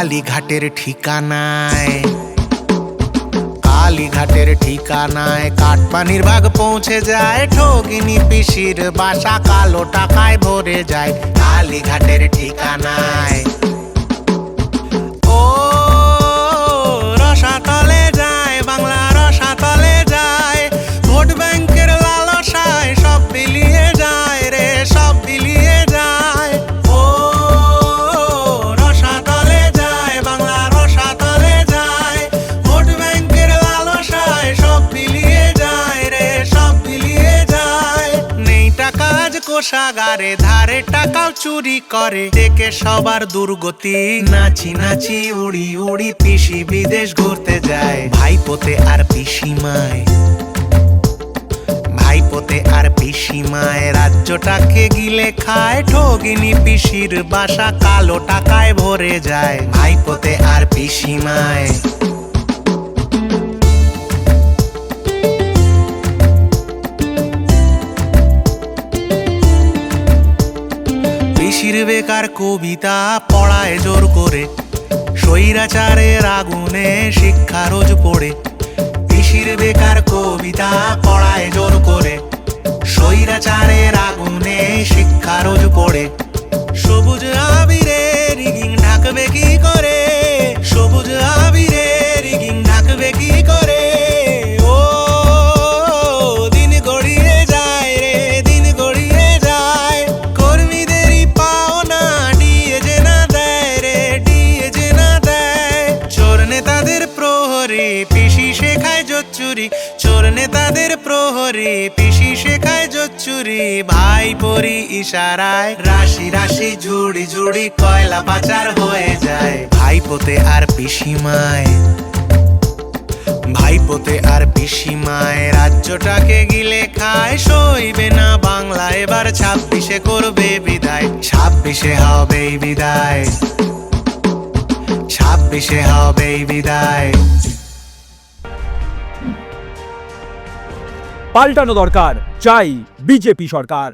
কালীঘাটের ঠিকানায়, কালীঘাটের ঠিকানায় কাটপানির ভাগ পৌঁছে যায়, ঠকিনি পিসির বাসা কালো টাকায় ভরে যায়। কালীঘাটের ঠিকানায় ও রসাতলে যায়, বাংলা রসাতলে যায়, ভোট ব্যাংকের লালসায় সব বিলিয়ে যায় রে, সব বিলিয়ে যায়। ও রসাতলে যায়, বাংলা রসাতলে যায়, ভোট ব্যাংকের লালসায় সব বিলিয়ে যায় রে, সব বিলিয়ে যায়। নেই টাকা আজ কোষাগারে, ধারে টাকাও চুরি করে, দেখে সবার দুর্গতি, নাচি নাচি উড়ি উড়ি পিসি বিদেশ ঘুরতে যায়। ভাইপোতে আর পিসিমায়, ভাইপোতে আর পিসিমায় রাজ্যটাকে গিলে খায়, ঠগিনি পিসির বাসা কালো টাকায় ভরে যায়। ভাইপোতে আর পিসিমায় পিসির বেকার কবিতা পড়ায় জোর করে, স্বৈরাচারের আগুনে শিক্ষা রোজ পড়ে। পিসির বেকার কবিতা পড়ায় জোর করে, স্বৈরাচারের আগুনে শিক্ষা রোজ পড়ে। সবুজ আবিরে রিগিং ঢাকবে কি করে, সবুজ আবিরে রিগিং ঢাকবে কি করে। ও দিন গড়িয়ে যায় রে, দিন গড়িয়ে যায়, কর্মীদেরই পাওনা ডিএ যে না দেয় রে, ডিএ যে না দেয়। চোর নেতাদের প্রহরী পিসি শেখায় জোচ্চুরি, চোর নেতাদের প্রহরী পিসি শেখায় জোচ্চুরি। ভাই পরি ইশারায় রাশি রাশি ঝুড়ি ঝুড়ি কয়লা পাচার হয়ে যায়। ভাইপোতে আর পিসিমায়, ভাইপোতে আর পিসিমায় রাজ্যটাকে গিলে খায়, সইবে না বাংলা এবার 26-এ করবে বিদায়, 26-এ হবে বিদায়, 26-এ হবে বিদায়। পাল্টানো দরকার, চাই বিজেপি সরকার।